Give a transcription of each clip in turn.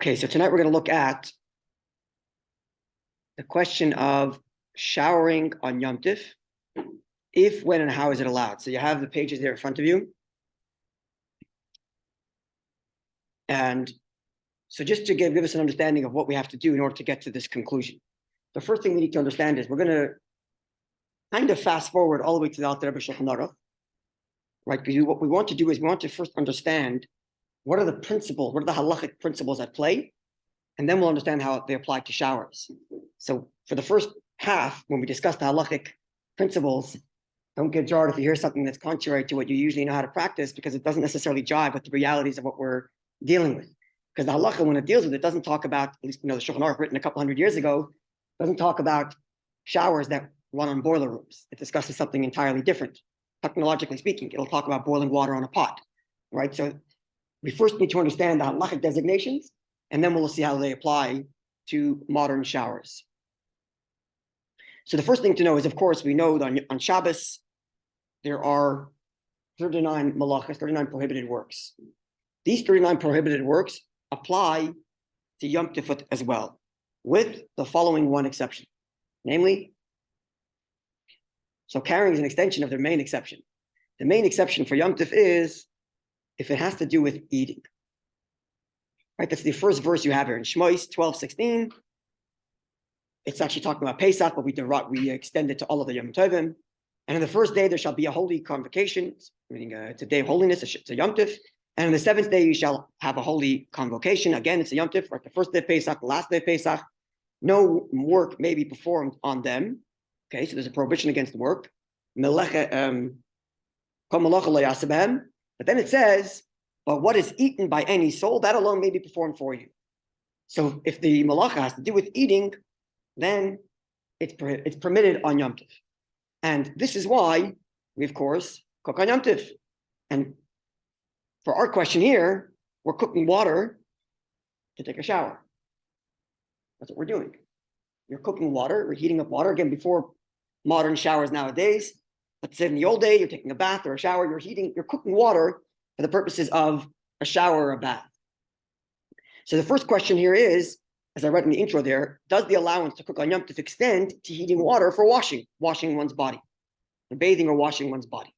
Okay, so tonight we're going to look at the question of showering on Yom Tov. If, when, and how is it allowed? So you have the pages there in front of you. And so just to give us an understanding of what we have to do in order to get to this conclusion. The first thing we need to understand is we're going to kind of fast forward all the way to the Alter Rebbe Shulchan Aruch, right? Because what we want to do is we want to first understand what are the principles, what are the halachic principles at play, and then we'll understand how they apply to showers. So for the first half, when we discuss the halachic principles, don't get jarred if you hear something that's contrary to what you usually know how to practice, because it doesn't necessarily jive with the realities of what we're dealing with. Because the halacha, when it deals with it, doesn't talk about, at least the Shulchan Aruch written a couple hundred years ago, doesn't talk about showers that run on boiler rooms. It discusses something entirely different. Technologically speaking, it'll talk about boiling water on a pot, right? So we first need to understand the halachic designations, and then we'll see how they apply to modern showers. So the first thing to know is, of course, we know that on Shabbos, there are 39 malachas, 39 prohibited works. These 39 prohibited works apply to Yom Tov as well, with the following one exception. Namely, so carrying is an extension of their main exception. The main exception for Yom Tov is if it has to do with eating. Right, that's the first verse you have here in Shmois 12:16. It's actually talking about Pesach, but we extend it to all of the Yom Tovim. And on the first day there shall be a holy convocation, meaning it's a day of holiness, it's a Yom Tov. And on the seventh day you shall have a holy convocation. Again, it's a Yom Tov, right? The first day of Pesach, the last day of Pesach. No work may be performed on them. Okay, so there's a prohibition against work. But then it says, but what is eaten by any soul, that alone may be performed for you. So if the malacha has to do with eating, then it's permitted on Yom Tov. And this is why we, of course, cook on Yom Tov. And for our question here, we're cooking water to take a shower. That's what we're doing. You're cooking water, we're heating up water. Again, before modern showers nowadays, let's say in the old day, you're taking a bath or a shower, you're cooking water for the purposes of a shower or a bath. So the first question here is, as I read in the intro there, does the allowance to cook on Yom Tov extend to heating water for washing one's body, for bathing or washing one's body?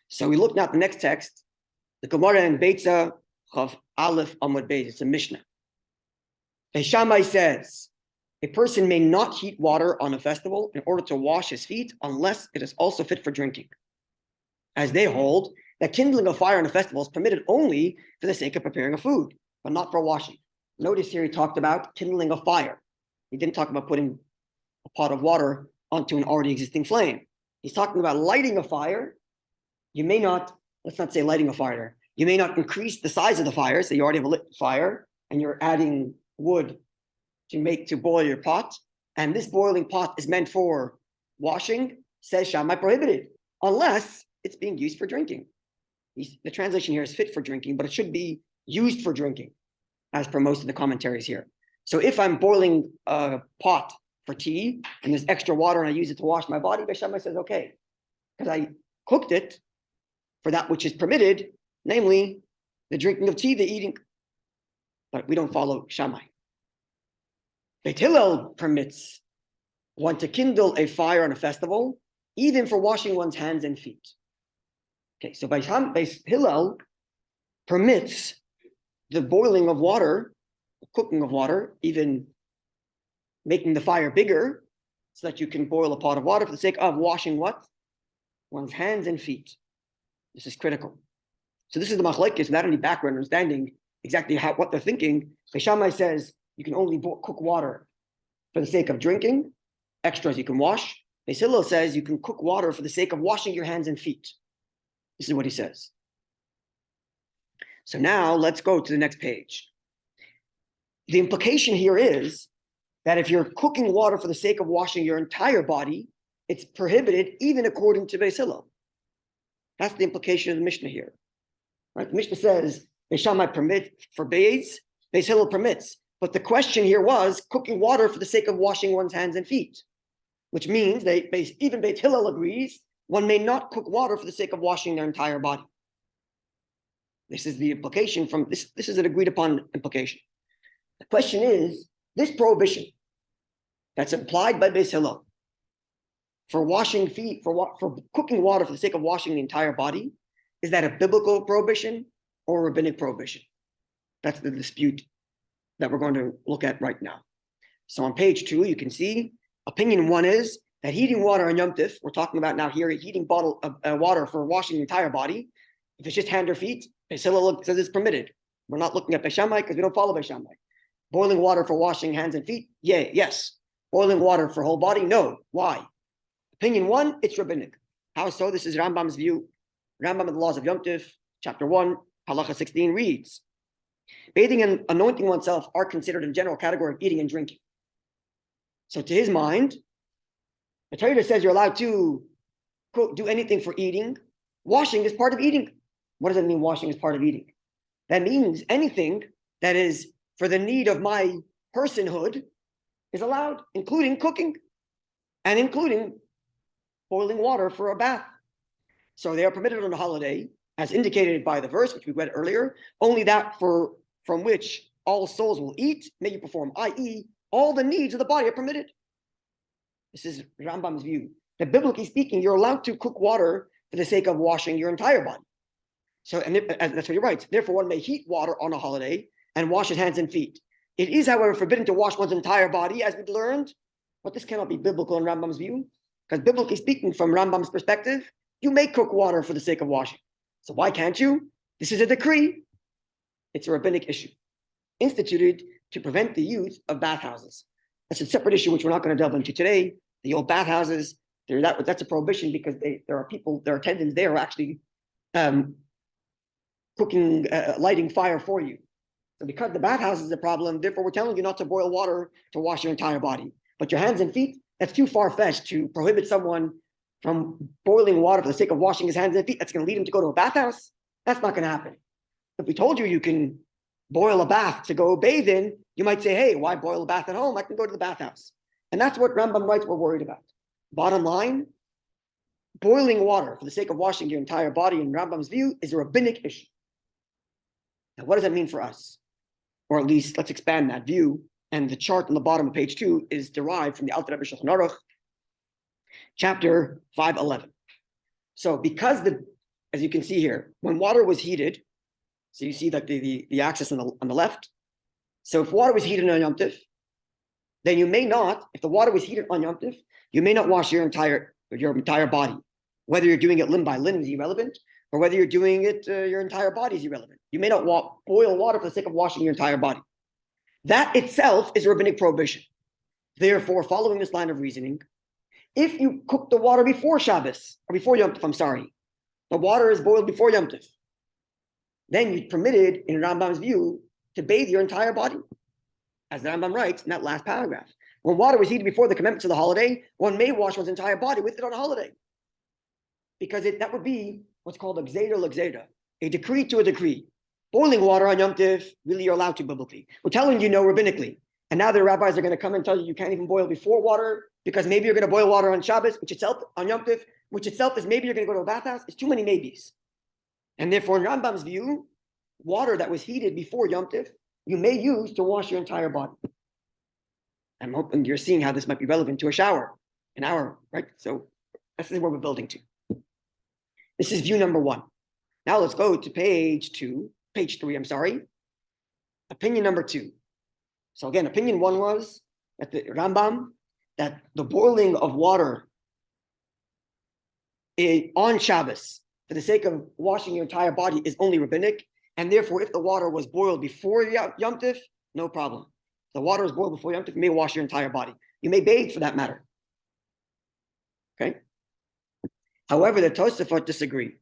So we look now at the next text, the Gemara in Beitza Chav Aleph Amud Beis. It's a Mishnah. Shammai says, a person may not heat water on a festival in order to wash his feet unless it is also fit for drinking. As they hold that kindling a fire on a festival is permitted only for the sake of preparing a food, but not for washing. Notice here he talked about kindling a fire. He didn't talk about putting a pot of water onto an already existing flame. He's talking about lighting a fire. You may not, let's not say lighting a fire. You may not increase the size of the fire, so you already have a lit fire, and you're adding wood to boil your pot, and this boiling pot is meant for washing, says Shammai prohibited, unless it's being used for drinking. The translation here is fit for drinking, but it should be used for drinking, as per most of the commentaries here. So if I'm boiling a pot for tea, and there's extra water and I use it to wash my body, Shammai says, okay, because I cooked it for that which is permitted, namely the drinking of tea, the eating. But we don't follow Shammai. Beit Hillel permits one to kindle a fire on a festival, even for washing one's hands and feet. Okay, so Beit Hillel permits the boiling of water, the cooking of water, even making the fire bigger, so that you can boil a pot of water for the sake of washing what? One's hands and feet. This is critical. So this is the machlokes without any background understanding exactly what they're thinking. Shammai says you can only cook water for the sake of drinking. Extras you can wash. Beit Hillel says you can cook water for the sake of washing your hands and feet. This is what he says. So now let's go to the next page. The implication here is that if you're cooking water for the sake of washing your entire body, it's prohibited even according to Beit Hillel. That's the implication of the Mishnah here. Right? The Mishnah says Shammai forbids, Beit Hillel permits. But the question here was cooking water for the sake of washing one's hands and feet, which means even Beit Hillel agrees one may not cook water for the sake of washing their entire body. This is the implication from this. This is an agreed upon implication. The question is, this prohibition that's implied by Beis Hillel for washing feet, for cooking water for the sake of washing the entire body, is that a biblical prohibition or a rabbinic prohibition? That's the dispute that we're going to look at right now. So on page 2, you can see opinion 1 is that heating water on Yom Tif, we're talking about now here, heating bottle of water for washing the entire body. If it's just hand or feet, Beis Hillel says it's permitted. We're not looking at Beis Shammai because we don't follow Beis Shammai. Boiling water for washing hands and feet, yes. Boiling water for whole body, no. Why? Opinion 1, it's rabbinic. How so? This is Rambam's view. Rambam of the Laws of Yom Tif, chapter 1, halacha 16 reads, bathing and anointing oneself are considered in general category of eating and drinking. So to his mind, the Torah says you're allowed to, quote, do anything for eating. Washing is part of eating. What does that mean, washing is part of eating? That means anything that is for the need of my personhood is allowed, including cooking and including boiling water for a bath. So they are permitted on a holiday, as indicated by the verse, which we read earlier, only that from which all souls will eat, may you perform, i.e., all the needs of the body are permitted. This is Rambam's view, that biblically speaking, you're allowed to cook water for the sake of washing your entire body. So, and that's what he writes. Therefore, one may heat water on a holiday and wash his hands and feet. It is, however, forbidden to wash one's entire body, as we've learned, but this cannot be biblical in Rambam's view, because biblically speaking, from Rambam's perspective, you may cook water for the sake of washing. So why can't you? This is a decree. It's a rabbinic issue, instituted to prevent the use of bathhouses. That's a separate issue, which we're not going to delve into today. The old bathhouses, that's a prohibition because there are people, their attendants there are actually cooking, lighting fire for you. So because the bathhouse is a problem, therefore we're telling you not to boil water to wash your entire body. But your hands and feet, that's too far-fetched to prohibit someone from boiling water for the sake of washing his hands and feet. That's going to lead him to go to a bathhouse. That's not going to happen. If we told you you can boil a bath to go bathe in, you might say, hey, why boil a bath at home? I can go to the bathhouse. And that's what Rambam writes we're worried about. Bottom line, boiling water for the sake of washing your entire body in Rambam's view is a rabbinic issue. Now, what does that mean for us? Or at least let's expand that view. And the chart on the bottom of page 2 is derived from the Alter Rebbe Shulchan Aruch, chapter 511. So because as you can see here, when water was heated, so you see that the axis on the left. So if water was heated on Yom Tif, then you may not, if the water was heated on Yom Tif, you may not wash your entire body. Whether you're doing it limb by limb is irrelevant, or whether you're doing it, your entire body is irrelevant. You may not boil water for the sake of washing your entire body. That itself is a rabbinic prohibition. Therefore, following this line of reasoning, if you cook the water before Shabbos, or before Yom Tif, the water is boiled before Yom Tif, then you're permitted, in Rambam's view, to bathe your entire body. As the Rambam writes in that last paragraph. When water was heated before the commencement of the holiday, one may wash one's entire body with it on a holiday. Because that would be what's called a gzeira l'gzeira, a decree to a decree. Boiling water on Yom Tif, really you're allowed to biblically. We're telling you no rabbinically. And now the rabbis are going to come and tell you can't even boil before water, because maybe you're going to boil water on Shabbos, which itself, on Yom Tif, which itself is maybe you're going to go to a bathhouse. It's too many maybes. And therefore, in Rambam's view, water that was heated before Yom Tif, you may use to wash your entire body. I'm hoping you're seeing how this might be relevant to a shower, an hour, right? So this is where we're building to. This is view number 1. Now let's go to page 3, opinion number 2. So again, opinion 1 was that the Rambam, that the boiling of water on Shabbos for the sake of washing your entire body is only rabbinic, and therefore if the water was boiled before Yom Tif, no problem. If the water is boiled before Yom Tif, you may wash your entire body. You may bathe for that matter. Okay? However, the Tosafot disagree.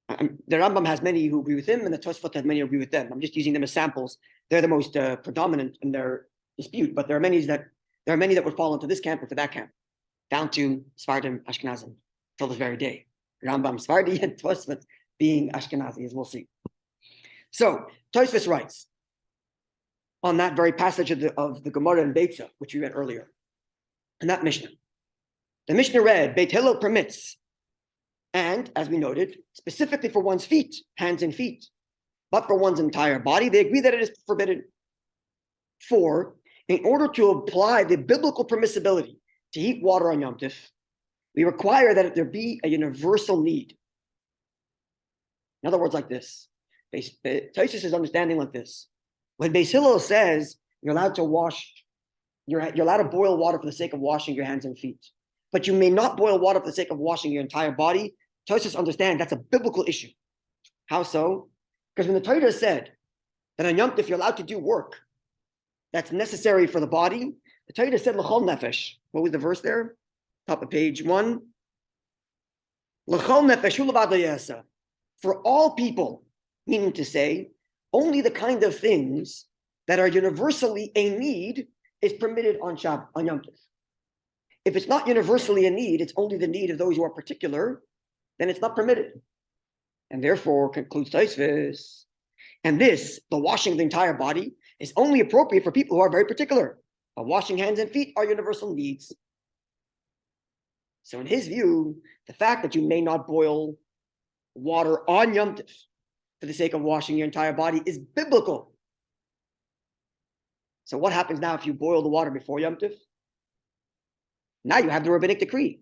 The Rambam has many who agree with him, and the Tosafot has many who agree with them. I'm just using them as samples. They're the most predominant in their dispute, but there are many that would fall into this camp or to that camp, down to Sephardim, Ashkenazim, till this very day. Rambam Sephardi and Tosafot being Ashkenazi, as we'll see. So Tosafot writes on that very passage of the Gemara in Beitza, which we read earlier, in that Mishnah. The Mishnah read, Beit Hillel permits, and as we noted, specifically for one's feet, hands and feet, but for one's entire body, they agree that it is forbidden. 4, in order to apply the biblical permissibility to heat water on Yom Tov, we require that there be a universal need. In other words, like this. Tosfos is understanding like this. When Beis Hillel says you're allowed to wash, you're allowed to boil water for the sake of washing your hands and feet, but you may not boil water for the sake of washing your entire body, Tosfos understand that's a biblical issue. How so? Because when the Torah said that on Yom Tov you're allowed to do work that's necessary for the body, the Torah said l'chol nefesh. What was the verse there? Top of page 1. L'chol nefesh hu levad lo ya'asa. For all people, meaning to say, only the kind of things that are universally a need is permitted on Yom Tov. If it's not universally a need, it's only the need of those who are particular, then it's not permitted. And therefore, concludes Tosfos, and this, the washing of the entire body, is only appropriate for people who are very particular. But washing hands and feet are universal needs. So in his view, the fact that you may not boil water on Yom Tov for the sake of washing your entire body is biblical. So what happens now if you boil the water before Yom Tov? Now you have the rabbinic decree.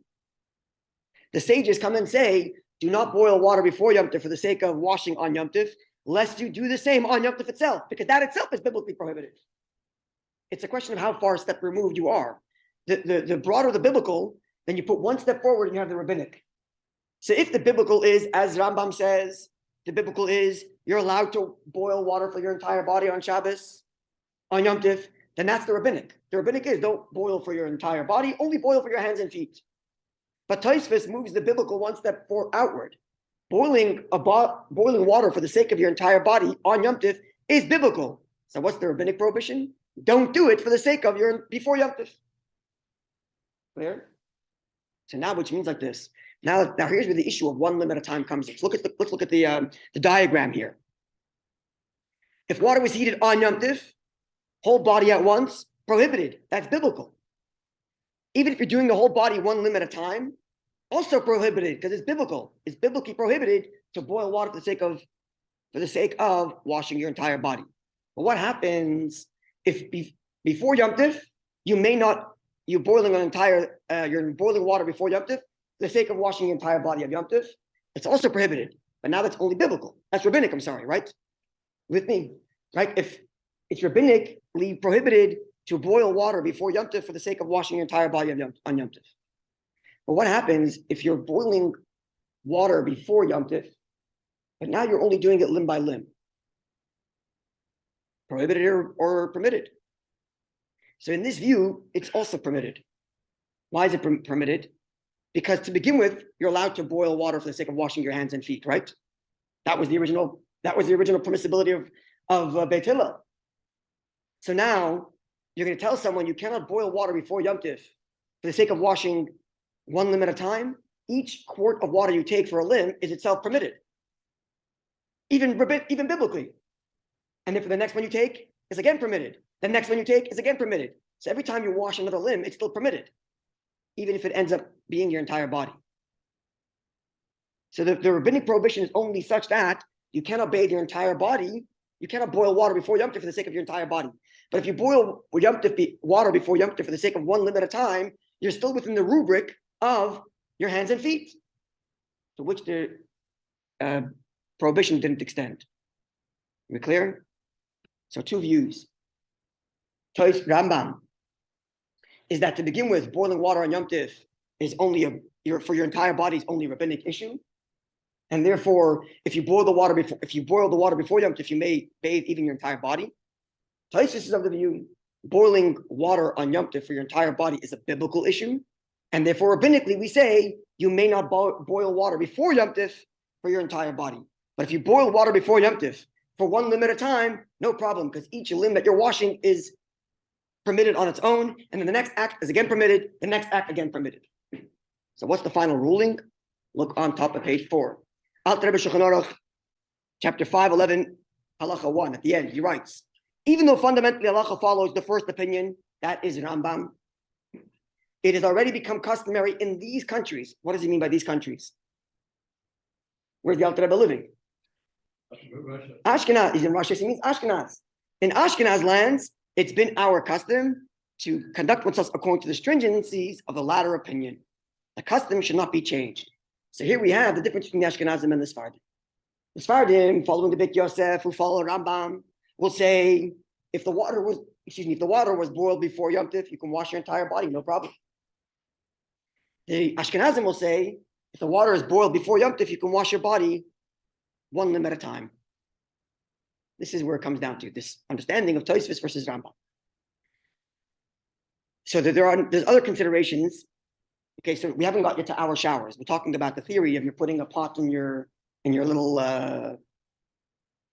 The sages come and say, do not boil water before Yom Tov for the sake of washing on Yom Tov, lest you do the same on Yom Tov itself, because that itself is biblically prohibited. It's a question of how far a step removed you are. The broader the biblical, then you put one step forward and you have the rabbinic. So if the biblical is, as Rambam says, the biblical is, you're allowed to boil water for your entire body on Shabbos, on Yom Tov, then that's the rabbinic. The rabbinic is, don't boil for your entire body, only boil for your hands and feet. But Tosfos moves the biblical one step outward. Boiling water for the sake of your entire body on Yom Tov is biblical. So what's the rabbinic prohibition? Don't do it for the sake of before Yom Tov. Clear? So now, which means like this. Now here's where the issue of one limb at a time comes in. Let's look at the diagram here. If water was heated on Yom Tov, whole body at once, prohibited. That's biblical. Even if you're doing the whole body one limb at a time, also prohibited because it's biblical. It's biblically prohibited to boil water for the sake of washing your entire body. But what happens if before Yom Tov you're boiling water before Yom Tov for the sake of washing the entire body of Yom Tov? It's also prohibited, but now that's only biblical. That's rabbinic. I'm sorry, right? With me, right? If it's rabbinically prohibited to boil water before Yom Tov for the sake of washing your entire body on Yom Tov. But what happens if you're boiling water before Yom Tov, but now you're only doing it limb by limb? Prohibited or permitted? So in this view, it's also permitted. Why is it permitted? Because to begin with, you're allowed to boil water for the sake of washing your hands and feet, right? That was the original permissibility of Beit Hillel. So now you're going to tell someone you cannot boil water before Yom Tov for the sake of washing one limb at a time. Each quart of water you take for a limb is itself permitted, even biblically. And then for the next one you take is again permitted. The next one you take is again permitted. So every time you wash another limb, it's still permitted, even if it ends up being your entire body. So the rabbinic prohibition is only such that you cannot bathe your entire body. You cannot boil water before Yom Tov for the sake of your entire body. But if you boil water before Yom Tov for the sake of one limb at a time, you're still within the rubric of your hands and feet, to which the prohibition didn't extend. Are we clear? So two views. Tois Rambam is that to begin with, boiling water on Yom Tov is only for your entire body is only a rabbinic issue. And therefore, if you boil the water before Yom Tov, you may bathe even your entire body. Tosfos is of the view boiling water on Yom Tov for your entire body is a biblical issue, and therefore rabbinically we say you may not boil water before Yom Tov for your entire body. But if you boil water before Yom Tov for one limb at a time, no problem, because each limb that you're washing is permitted on its own, and then the next act is again permitted, the next act again permitted. So what's the final ruling? Look on top of page 4. Alter Rebbe Shulchan Aruch, chapter 5:11, halacha 1. At the end, he writes, even though fundamentally halacha follows the first opinion, that is Rambam, it has already become customary in these countries. What does he mean by these countries? Where's the Alter Rebbe living? Ashkenaz. He's in Russia, so he means Ashkenaz. In Ashkenaz lands, it's been our custom to conduct oneself according to the stringencies of the latter opinion. The custom should not be changed. So here we have the difference between the Ashkenazim and the Sephardim. The Sephardim, following the Beit Yosef, who follow Rambam, will say if the water was boiled before Yom Tov, you can wash your entire body, no problem. The Ashkenazim will say if the water is boiled before Yom Tov, you can wash your body one limb at a time. This is where it comes down to, this understanding of Tosfos versus Rambam. So there's other considerations. Okay, so we haven't got yet to our showers. We're talking about the theory of you're putting a pot in your little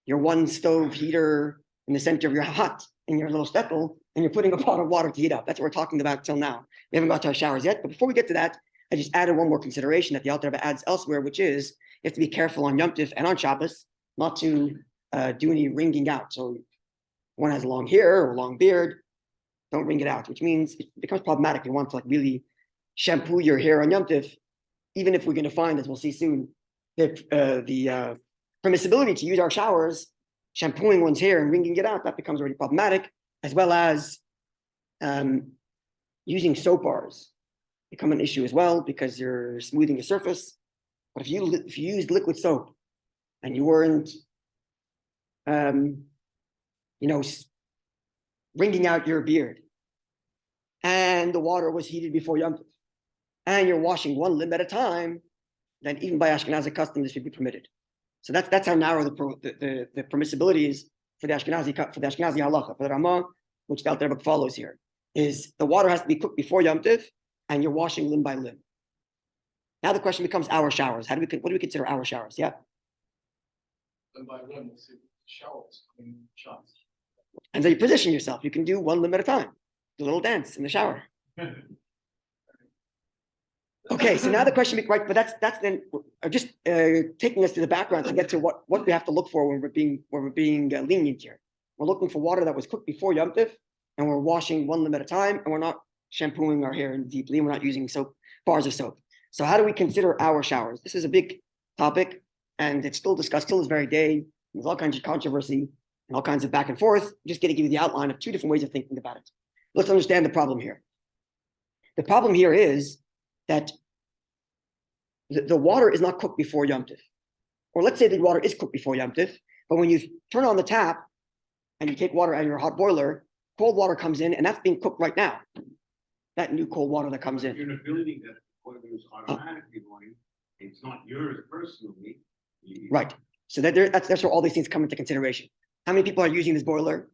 your one stove heater in the center of your hut in your little shtetl, and you're putting a pot of water to heat up. That's what we're talking about till now. We haven't got to our showers yet. But before we get to that, I just added one more consideration that the Alter Rebbe adds elsewhere, which is you have to be careful on Yom Tov and on Shabbos not to do any wringing out. So one has long hair or long beard, don't wring it out, which means it becomes problematic. You want to really shampoo your hair on Yom Tov, even if we're going to find, as we'll see soon, that the permissibility to use our showers, shampooing one's hair and wringing it out, that becomes already problematic, as well as using soap bars become an issue as well because you're smoothing the surface. But if you used liquid soap and you weren't wringing out your beard, and the water was heated before Yom Tov, and you're washing one limb at a time, then even by Ashkenazi custom, this would be permitted. So that's how narrow the permissibility is for the Ashkenazi halacha, for the Ramah, which the Alter Rebbe follows here, is the water has to be cooked before Yom Tov, and you're washing limb by limb. Now the question becomes our showers. What do we consider our showers? Yeah. Limb by limb, showers, shots. And so you position yourself. You can do one limb at a time. Do a little dance in the shower. Okay, so now the question, right? But that's then just taking us to the background to get to what we have to look for when we're being lenient here. We're looking for water that was cooked before Yom Tov, and we're washing one limb at a time, and we're not shampooing our hair deeply, and we're not using bars of soap. So how do we consider our showers? This is a big topic, and it's still discussed till this very day. There's all kinds of controversy and all kinds of back and forth. I'm just going to give you the outline of two different ways of thinking about it. Let's understand the problem here. The problem here is that the water is not cooked before Yom Tov. Or let's say the water is cooked before Yom Tov, but when you turn on the tap and you take water out of your hot boiler, cold water comes in, and that's being cooked right now. That new cold water that comes in. You're in a building that water is automatically going. It's not yours personally. Right. So that's where all these things come into consideration. How many people are using this boiler?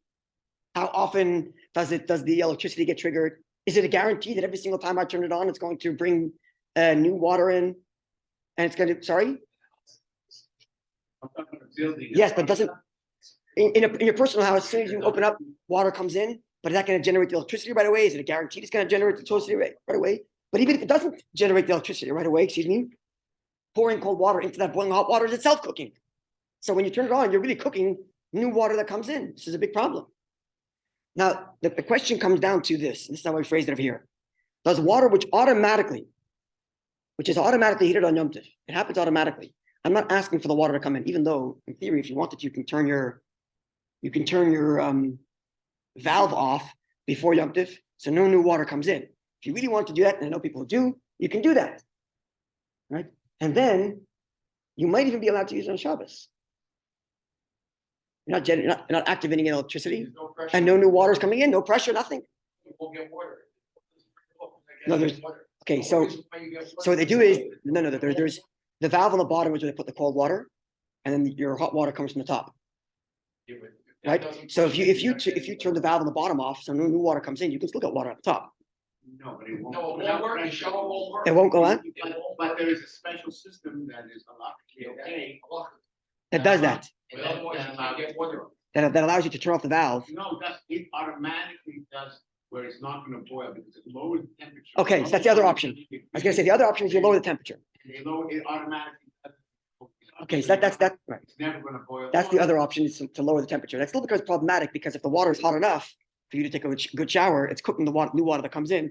How often does the electricity get triggered? Is it a guarantee that every single time I turn it on, it's going to bring new water in? And it's going to, sorry? Yes, but doesn't, in your personal house, as soon as you open up, water comes in, but is that going to generate the electricity right away? Is it a guarantee it's going to generate the electricity right away? But even if it doesn't generate the electricity right away, pouring cold water into that boiling hot water is itself cooking. So when you turn it on, you're really cooking new water that comes in. This is a big problem. Now, the question comes down to this. This is how I phrased it over here. Does water which is automatically heated on Yom Tov, it happens automatically. I'm not asking for the water to come in, even though in theory, if you wanted, you can turn your valve off before Yom Tov, so no new water comes in. If you really want to do that, and I know people do, you can do that, right? And then you might even be allowed to use it on Shabbos. You're not activating electricity, and no new water is coming in, no pressure, nothing. You won't get water. No, there's okay. So what they do is there's the valve on the bottom is where they put the cold water, and then your hot water comes from the top. Right. So if you turn the valve on the bottom off, so no new water comes in, you can still get water at the top. No, but it won't. No, it won't work. The shower won't work. It won't go on. But there is a special system that is That does that. That allows you to turn off the valve. No, it automatically does where it's not going to boil because it lowers the temperature. Okay, so that's the other option. I was going to say the other option is you lower the temperature. They lower it automatically. Okay, so that's right. It's never going to boil. That's the other option is to lower the temperature. That still becomes problematic because if the water is hot enough for you to take a good shower, it's cooking the new water that comes in,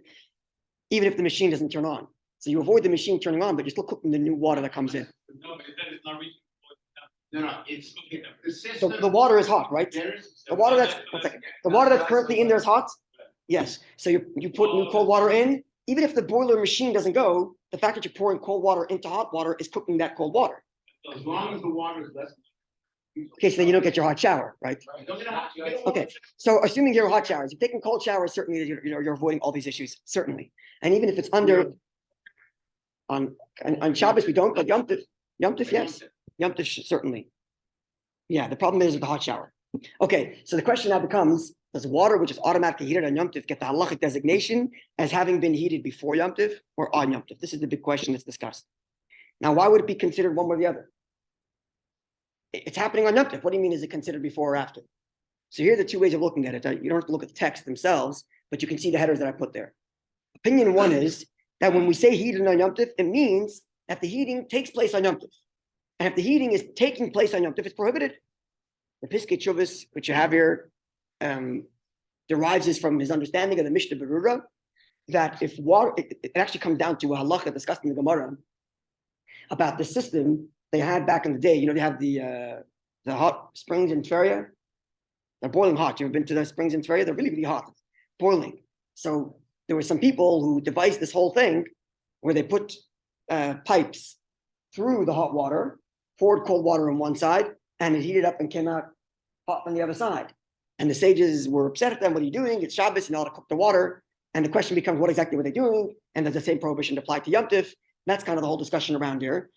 even if the machine doesn't turn on. So you avoid the machine turning on, but you're still cooking the new water that comes in. No, but then it's not reaching. No, it's, okay, the So system. the water is hot, right? The water that's currently in there is hot. Yes. So you put new cold water in. Even if the boiler machine doesn't go, the fact that you're pouring cold water into hot water is cooking that cold water. As long as the water is less. Okay, so then you don't get your hot shower, right? Okay, so assuming you're hot showers, you're taking cold showers, certainly you're avoiding all these issues, certainly. And even if it's under on Shabbos, we don't, but Yom Tov, yes, Yom Tov certainly. Yeah, the problem is with the hot shower. Okay, so the question now becomes: does water which is automatically heated on Yom Tov get the halachic designation as having been heated before Yom Tov or on Yom Tov? This is the big question that's discussed. Now, why would it be considered one or the other? It's happening on Yom Tov. What do you mean? Is it considered before or after? So here are the two ways of looking at it. You don't have to look at the text themselves, but you can see the headers that I put there. Opinion one is that when we say heating on Yom Tov, it means that the heating takes place on Yom Tov. And if the heating is taking place on Yom Tov, it's prohibited. The Piskei Teshuvos, which you have here, derives this from his understanding of the Mishnah Berurah, that if water, it actually comes down to a halacha discussed in the Gemara about the system they had back in the day. They have the hot springs in Tveria. They're boiling hot. You ever been to the springs in Tveria? They're really, really hot, boiling. So there were some people who devised this whole thing where they put pipes through the hot water, poured cold water on one side, and it heated up and came out hot on the other side. And the sages were upset at them. What are you doing? It's Shabbos, you know how to cook the water. And the question becomes, what exactly were they doing? And does the same prohibition apply to Yom Tov? That's kind of the whole discussion around here.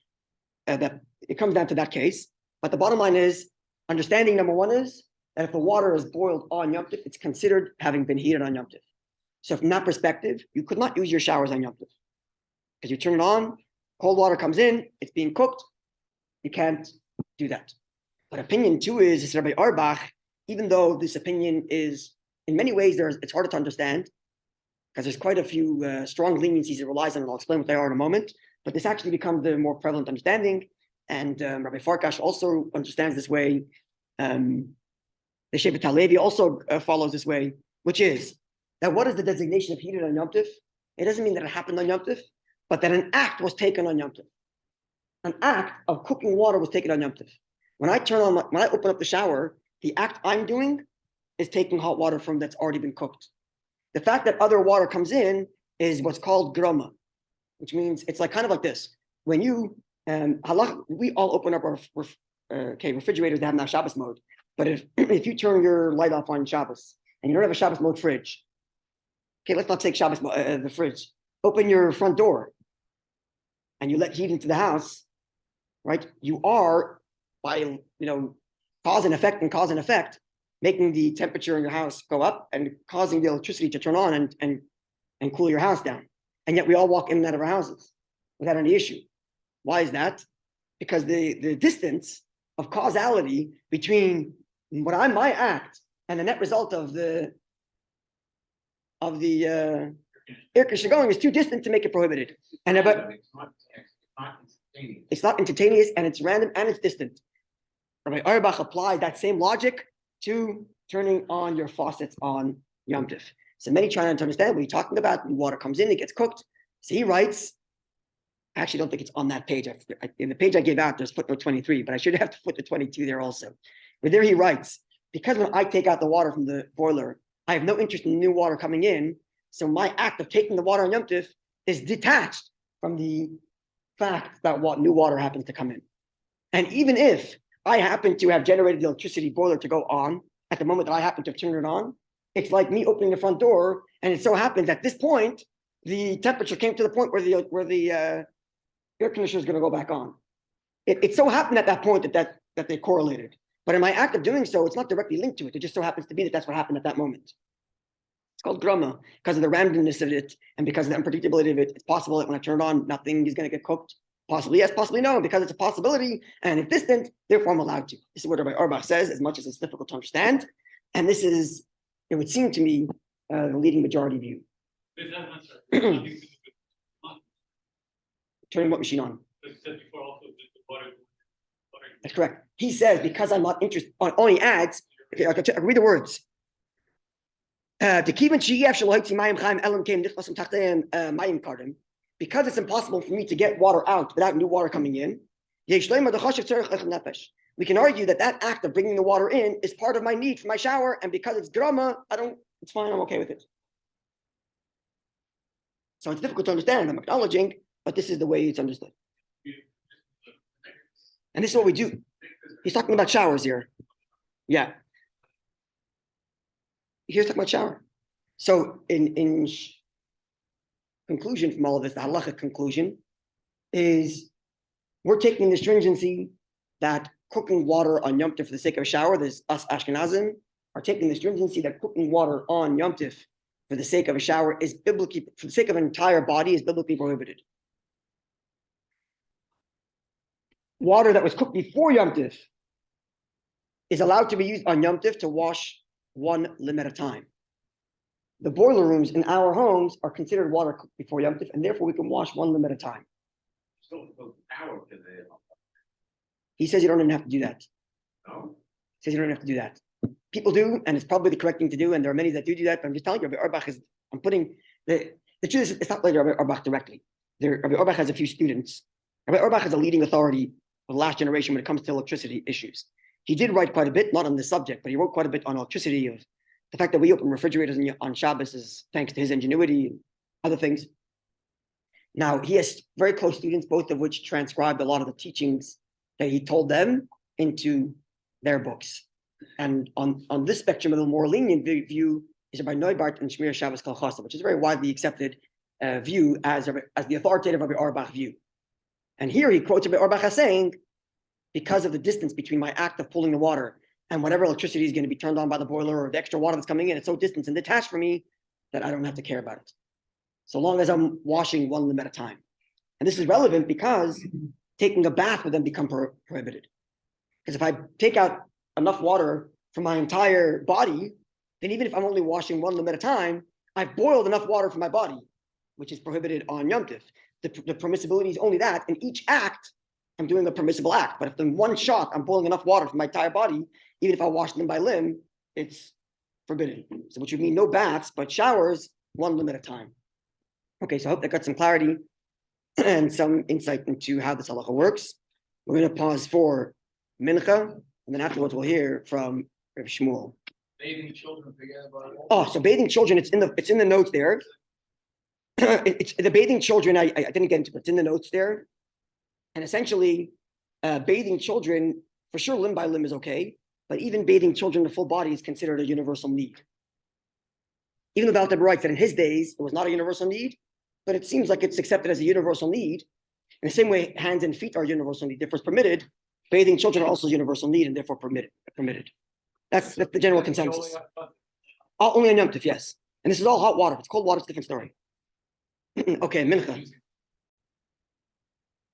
That it comes down to that case. But the bottom line is, understanding number one is that if the water is boiled on Yom Tov, it's considered having been heated on Yom Tov. So from that perspective, you could not use your showers on Yom Tov. Because you turn it on, cold water comes in, it's being cooked, you can't do that. But opinion two is Rabbi Arbach, even though this opinion is, in many ways, it's harder to understand, because there's quite a few strong leniencies it relies on, and I'll explain what they are in a moment. But this actually becomes the more prevalent understanding. And Rabbi Farkash also understands this way. The Shevet HaLevi also follows this way, which is that what is the designation of heated on Yom Tov? It doesn't mean that it happened on Yom Tov, but that an act was taken on Yom Tov. An act of cooking water was taken on Yom Tov. When I open up the shower, the act I'm doing is taking hot water from that's already been cooked. The fact that other water comes in is what's called grama, which means it's like kind of like this. When you we all open up our refrigerators that have now Shabbos mode. But if you turn your light off on Shabbos and you don't have a Shabbos mode fridge, okay, let's not take Shabbos the fridge. Open your front door and you let heat into the house, right? You are by cause and effect, making the temperature in your house go up and causing the electricity to turn on and cool your house down. And yet we all walk in and out of our houses without any issue. Why is that? Because the distance of causality between my act and the net result of the air conditioner going is too distant to make it prohibited. And it's not instantaneous, and it's random, and it's distant. Rabbi Auerbach applied that same logic to turning on your faucets on Yom Tov. So many trying to understand what he's talking about. The water comes in, it gets cooked. So he writes, I actually don't think it's on that page. In the page I gave out, there's footnote 23, but I should have to put the 22 there also. But there he writes, because when I take out the water from the boiler, I have no interest in new water coming in. So my act of taking the water on Yom Tov is detached from the fact that new water happens to come in. And even if I happen to have generated the electricity boiler to go on at the moment that I happen to have turned it on, it's like me opening the front door, and it so happens at this point, the temperature came to the point where the air conditioner is going to go back on. It so happened at that point that they correlated. But in my act of doing so, it's not directly linked to it. It just so happens to be that that's what happened at that moment. It's called grama because of the randomness of it and because of the unpredictability of it. It's possible that when I turn it on, nothing is going to get cooked. Possibly yes, possibly no, because it's a possibility and it's distant, therefore I'm allowed to. This is what Rabbi Auerbach says, as much as it's difficult to understand. And this is, it would seem to me, the leading majority view. Turning what machine on? That's correct. He says, because I'm not interested, only adds, okay, I can read the words. Because it's impossible for me to get water out without new water coming in, we can argue that that act of bringing the water in is part of my need for my shower, and because it's grama, it's fine, I'm okay with it. So it's difficult to understand, I'm acknowledging, but this is the way it's understood. And this is what we do. He's talking about showers here. Yeah. Here's talking about shower. So in conclusion from all of this, the halachic conclusion is we're taking the stringency that cooking water on Yom Tov for the sake of a shower, there's us Ashkenazim are taking the stringency that cooking water on Yom Tov for the sake of a shower is biblically, for the sake of an entire body, is biblically prohibited. Water that was cooked before Yom Tov is allowed to be used on Yom Tov to wash one limb at a time. The boiler rooms in our homes are considered water cooked before Yom Tov, and therefore we can wash one limb at a time. He says you don't even have to do that. No. He says you don't have to do that. People do, and it's probably the correct thing to do, and there are many that do that, but I'm just telling you, Rabbi Auerbach is, I'm putting, the truth is, it's not like Rabbi Auerbach directly. Rabbi Auerbach has a few students. Rabbi Auerbach is a leading authority of the last generation when it comes to electricity issues. He did write quite a bit, not on this subject, but he wrote quite a bit on electricity, of the fact that we open refrigerators on Shabbos is thanks to his ingenuity and other things. Now, he has very close students, both of which transcribed a lot of the teachings that he told them into their books. And on this spectrum, a little more lenient view is Rabbi Neubart and Shmir Shabbos Kol Chasa, which is a very widely accepted view as the authoritative Rabbi Auerbach view. And here he quotes Rabbi Auerbach as saying, because of the distance between my act of pulling the water and whatever electricity is going to be turned on by the boiler or the extra water that's coming in, it's so distant and detached from me that I don't have to care about it, so long as I'm washing one limb at a time. And this is relevant because taking a bath would then become prohibited. Because if I take out enough water from my entire body, then even if I'm only washing one limb at a time, I've boiled enough water for my body, which is prohibited on Yom Tov. The permissibility is only that. In each act, I'm doing a permissible act. But if in one shot, I'm boiling enough water for my entire body, even if I wash limb by limb, it's forbidden. So which would mean no baths, but showers, one limb at a time. Okay, so I hope that got some clarity and some insight into how this halacha works. We're going to pause for mincha, and then afterwards we'll hear from Rabbi Shmuel. Bathing children, forget about it. Oh, so bathing children, it's in the notes there. It's the bathing children. I didn't get into it. It's in the notes there. And essentially, bathing children, for sure, limb by limb is okay. But even bathing children, the full body is considered a universal need. Even though the Alter writes that in his days, it was not a universal need, but it seems like it's accepted as a universal need. In the same way, hands and feet are a universal need, therefore it's permitted. Bathing children are also a universal need and therefore permitted. That's the general consensus. Only on Yom Tov, yes. And this is all hot water. If it's cold water, it's a different story. Okay, mincha.